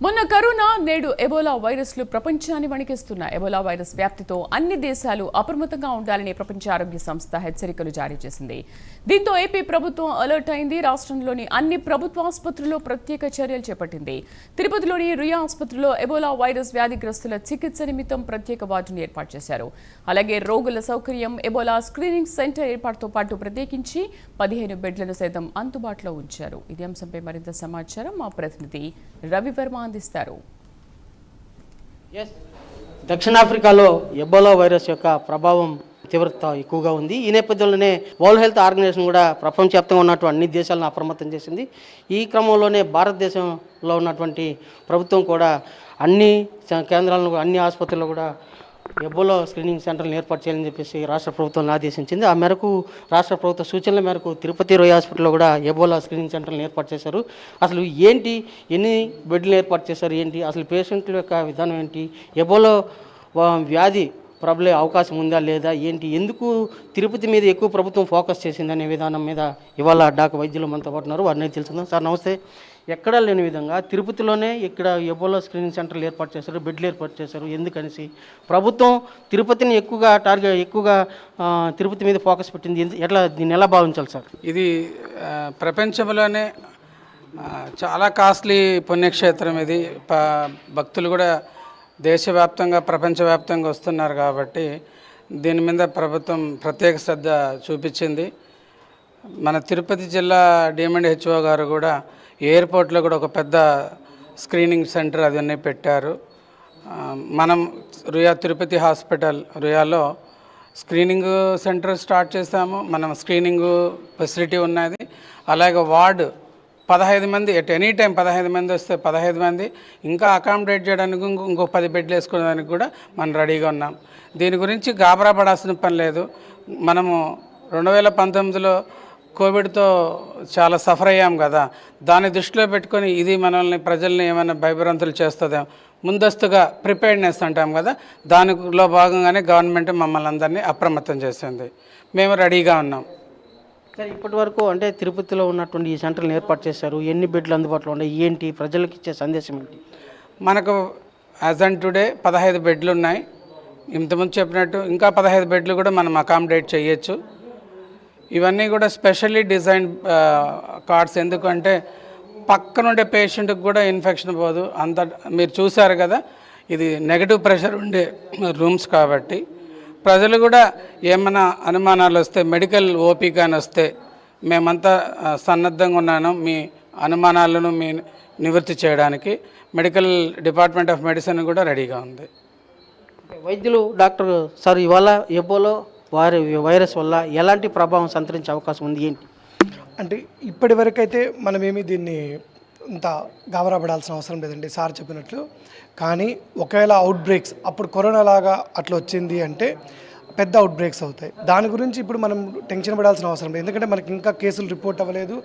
మొన్న కరోనా నేడు ఎబోలా వైరస్లు ప్రపంచాన్ని వణికిస్తున్న ఎబోలా వైరస్ వ్యాప్తితో అన్ని దేశాలు అప్రమత్తంగా ఉండాలని ప్రపంచ ఆరోగ్య సంస్థ హెచ్చరికలు జారీ చేసింది. దీంతో ఏపీ ప్రభుత్వం అలర్ట్ అయింది. రాష్ట్రంలోని అన్ని ప్రభుత్వ ఆసుపత్రుల్లో ప్రత్యేక చర్యలు చేపట్టింది. తిరుపతిలోని రుయా ఆసుపత్రిలో ఎబోలా వైరస్ వ్యాధిగ్రస్తుల చికిత్స నిమిత్తం ప్రత్యేక వార్డును ఏర్పాటు చేశారు. అలాగే రోగుల సౌకర్యం ఎబోలా స్క్రీనింగ్ సెంటర్ ఏర్పాటుతో పాటు ప్రత్యేకించి 15 బెడ్లను సైతం అందుబాటులో ఉంచారు. ఇదే అంశంపై మరింత సమాచారం మా ప్రతినిధి రవివర్మ అందిస్తారు. దక్షిణాఫ్రికాలో ఎబోలా వైరస్ యొక్క ప్రభావం తీవ్రత ఎక్కువగా ఉంది. ఈ నేపథ్యంలోనే వరల్డ్ హెల్త్ ఆర్గనైజేషన్ కూడా ప్రపంచవ్యాప్తంగా ఉన్నటువంటి అన్ని దేశాలను అప్రమత్తం చేసింది. ఈ క్రమంలోనే భారతదేశంలో ఉన్నటువంటి ప్రభుత్వం కూడా అన్ని కేంద్రాలను అన్ని ఆసుపత్రుల్లో కూడా ఎబోలా స్క్రీనింగ్ సెంటర్లను ఏర్పాటు చేయాలని చెప్పేసి రాష్ట్ర ప్రభుత్వం ఆదేశించింది. ఆ మేరకు రాష్ట్ర ప్రభుత్వ సూచనల మేరకు తిరుపతి రోయ్ హాస్పిటల్లో కూడా ఎబోలా స్క్రీనింగ్ సెంటర్లను ఏర్పాటు చేశారు. అసలు ఏంటి, ఎన్ని బెడ్లు ఏర్పాటు చేశారు, ఏంటి అసలు పేషెంట్ల యొక్క విధానం ఏంటి, ఎబోలా వ్యాధి ప్రబలే అవకాశం ఉందా లేదా, ఏంటి, ఎందుకు తిరుపతి మీద ఎక్కువ ప్రభుత్వం ఫోకస్ చేసిందనే విధానం మీద ఇవాళ డాక్ వైద్యులు మనతో పాటు ఉన్నారు. వారిని తెలుసుకుందాం. సార్ నమస్తే. ఎక్కడా లేని విధంగా తిరుపతిలోనే ఇక్కడ ఎబోలా స్క్రీనింగ్ సెంటర్లు ఏర్పాటు చేశారు, బెడ్లు ఏర్పాటు చేశారు. ఎందుకనేసి ప్రభుత్వం తిరుపతిని ఎక్కువగా తిరుపతి మీద ఫోకస్ పెట్టింది, ఎట్లా దీన్ని ఎలా భావించాలి సార్? ఇది ప్రపంచంలోనే చాలా కాస్ట్లీ పుణ్యక్షేత్రం. ఇది భక్తులు కూడా దేశవ్యాప్తంగా ప్రపంచవ్యాప్తంగా వస్తున్నారు కాబట్టి దీని మీద ప్రభుత్వం ప్రత్యేక శ్రద్ధ చూపించింది. మన తిరుపతి జిల్లా డిఎంఎండ్ హెచ్ఓ గారు కూడా ఎయిర్పోర్ట్లో కూడా ఒక పెద్ద స్క్రీనింగ్ సెంటర్ అదన్నీ పెట్టారు. మనం తిరుపతి హాస్పిటల్ రుయాలో స్క్రీనింగ్ సెంటర్ స్టార్ట్ చేస్తాము. మనం స్క్రీనింగ్ ఫెసిలిటీ ఉన్నది. అలాగే వార్డు 15 మంది ఎట్ ఎనీ టైం 15 మంది వస్తే 15 మంది, ఇంకా అకామిడేట్ చేయడానికి ఇంకో 10 బెడ్లు వేసుకోవడానికి కూడా మనం రెడీగా ఉన్నాం. దీని గురించి గాబరా పడాల్సిన పని లేదు. మనము 2019లో కోవిడ్తో చాలా సఫర్ అయ్యాం కదా, దాన్ని దృష్టిలో పెట్టుకొని ఇది మనల్ని ప్రజల్ని ఏమైనా భయభ్రాంతులు చేస్తుందేమో ముందస్తుగా ప్రిపేర్డ్నెస్ అంటాం కదా, దానిలో భాగంగానే గవర్నమెంట్ మమ్మల్ని అందరినీ అప్రమత్తం చేసింది. మేము రెడీగా ఉన్నాం. సార్ ఇప్పటి వరకు అంటే తిరుపతిలో ఉన్నటువంటి ఈ సెంటర్లను ఏర్పాటు చేశారు, ఎన్ని బెడ్లు అందుబాటులో ఉన్నాయి, ఏంటి ప్రజలకు ఇచ్చే సందేశం ఏంటి? మనకు యాజ్ అండ్ టుడే 15 బెడ్లు ఉన్నాయి. ఇంతకుముందు చెప్పినట్టు ఇంకా 15 బెడ్లు కూడా మనం అకామిడేట్ చేయొచ్చు. ఇవన్నీ కూడా స్పెషల్లీ డిజైన్ కార్డ్స్. ఎందుకంటే పక్కనుండే పేషెంట్కి కూడా ఇన్ఫెక్షన్ పోదు. అంత మీరు చూశారు కదా, ఇది నెగటివ్ ప్రెషర్ ఉండే రూమ్స్ కాబట్టి ప్రజలు కూడా ఏమైనా అనుమానాలు వస్తే మెడికల్ ఓపీ కానీ వస్తే మేమంతా సన్నద్ధంగా ఉన్నాను మీ అనుమానాలను మీ నివృత్తి చేయడానికి. మెడికల్ డిపార్ట్మెంట్ ఆఫ్ మెడిసిన్ కూడా రెడీగా ఉంది. వైద్యులు డాక్టర్ సార్ ఇవాళ ఎబోలా వైరస్ వల్ల ఎలాంటి ప్రభావం సంతరించే అవకాశం ఉంది, ఏంటి అంటే ఇప్పటి వరకు అయితే మనమేమి దీన్ని ఇంత గాబరాపడాల్సిన అవసరం లేదండి సార్ చెప్పినట్లు. కానీ ఒకవేళ అవుట్ బ్రేక్స్ అప్పుడు కరోనా లాగా అట్లా వచ్చింది అంటే పెద్ద అవుట్ బ్రేక్స్ అవుతాయి. దాని గురించి ఇప్పుడు మనం టెన్షన్ పడాల్సిన అవసరం లేదు. ఎందుకంటే మనకి ఇంకా కేసులు రిపోర్ట్ అవ్వలేదు,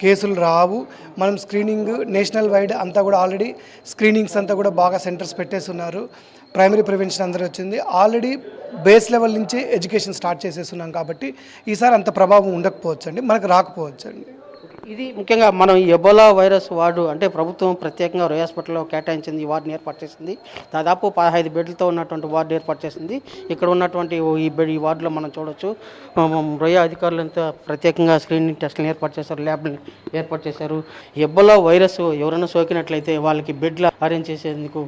కేసులు రావు. మనం స్క్రీనింగ్ నేషనల్ వైడ్ అంతా కూడా ఆల్రెడీ స్క్రీనింగ్స్ అంతా కూడా బాగా సెంటర్స్ పెట్టేస్తున్నారు. ప్రైమరీ ప్రివెన్షన్ అందరూ వచ్చింది. ఆల్రెడీ బేస్ లెవెల్ నుంచి ఎడ్యుకేషన్ స్టార్ట్ చేసేస్తున్నాం కాబట్టి ఈసారి అంత ప్రభావం ఉండకపోవచ్చు అండి, మనకు రాకపోవచ్చు అండి. ఇది ముఖ్యంగా మనం ఈ ఎబోలా వైరస్ వార్డు అంటే ప్రభుత్వం ప్రత్యేకంగా రోయ్ హాస్పిటల్లో కేటాయించింది, ఈ వార్డుని ఏర్పాటు చేసింది. దాదాపు 15 బెడ్లతో ఉన్నటువంటి వార్డు ఏర్పాటు చేసింది. ఇక్కడ ఉన్నటువంటి ఈ వార్డులో మనం చూడవచ్చు రోయ్ అధికారులంతా ప్రత్యేకంగా స్క్రీనింగ్ టెస్టులను ఏర్పాటు చేశారు, ల్యాబ్ని ఏర్పాటు చేశారు. ఎబోలా వైరస్ ఎవరైనా సోకినట్లయితే వాళ్ళకి బెడ్లు అరేంజ్ చేసేందుకు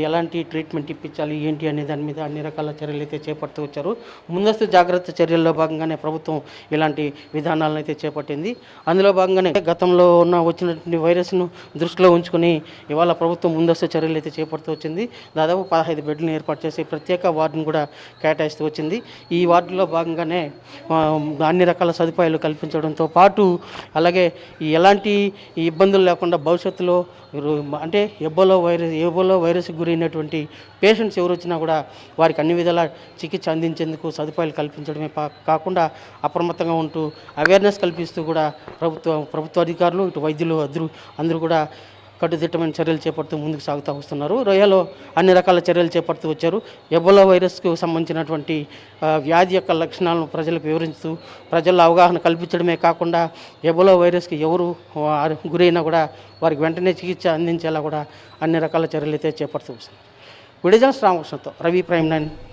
ఎలాంటి ట్రీట్మెంట్ ఇప్పించాలి ఏంటి అనే దాని మీద అన్ని రకాల చర్యలు అయితే చేపడుతూ వచ్చారు. ముందస్తు జాగ్రత్త చర్యల్లో భాగంగానే ప్రభుత్వం ఇలాంటి విధానాలను అయితే చేపట్టింది. అందులో భాగంగా గతంలో వచ్చినటువంటి వైరస్ను దృష్టిలో ఉంచుకొని ఇవాళ ప్రభుత్వం ముందస్తు చర్యలు అయితే చేపడుతూ వచ్చింది. దాదాపు 15 బెడ్లను ఏర్పాటు చేసి ప్రత్యేక వార్డును కూడా కేటాయిస్తూ వచ్చింది. ఈ వార్డులో భాగంగానే అన్ని రకాల సదుపాయాలు కల్పించడంతో పాటు అలాగే ఎలాంటి ఇబ్బందులు లేకుండా భవిష్యత్తులో అంటే ఎబోలా వైరస్కి గురైనటువంటి పేషెంట్స్ ఎవరు వచ్చినా కూడా వారికి అన్ని విధాల చికిత్స అందించేందుకు సదుపాయాలు కల్పించడమే కాకుండా అప్రమత్తంగా ఉంటూ అవేర్నెస్ కల్పిస్తూ కూడా ప్రభుత్వ అధికారులు ఇటు వైద్యులు అందరూ కూడా కట్టుదిట్టమైన చర్యలు చేపడుతూ ముందుకు సాగుతూ వస్తున్నారు. రొయ్యలో అన్ని రకాల చర్యలు చేపడుతూ వచ్చారు. ఎబోలా వైరస్కు సంబంధించినటువంటి వ్యాధి యొక్క లక్షణాలను ప్రజలకు వివరిస్తూ ప్రజల్లో అవగాహన కల్పించడమే కాకుండా ఎబోలా వైరస్కి ఎవరు గురైనా కూడా వారికి వెంటనే చికిత్స అందించేలా కూడా అన్ని రకాల చర్యలు అయితే చేపడుతూ వస్తున్నారు. విడిజన్స్ రామకృష్ణతో రవి ప్రైమ్ 9.